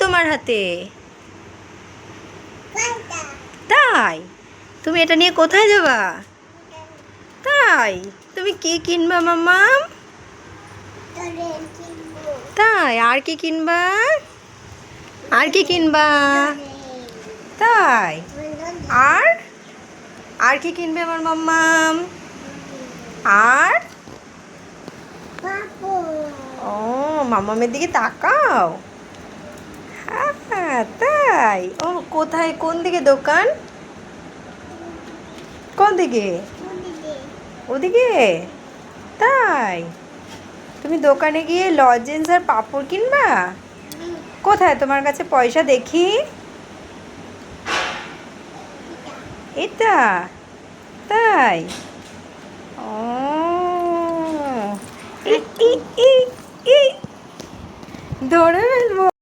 তোমার হাতে? তাই? তুমি এটা নিয়ে কোথায় যাবা? তাই? তুমি কি কিনবা মাম্মাম? তাই? আর কি কিনবা? আর কি কিনবা? তাই? আর আর কি কিনবে আমার মাম্মাম? আর ও মাম্মামের দিকে তাকাও। হ্যাঁ তাই? ও কোথায়, কোন দিকে দোকান? কোন দিকে? ওদিকে? তাই? তুমি দোকানে গিয়ে লজেন্স আর পাঁপড় কিনবা? কোথায় তোমার কাছে পয়সা দেখি? এটা? তাই? ও ই ই ই ই ধরে ফেলবো।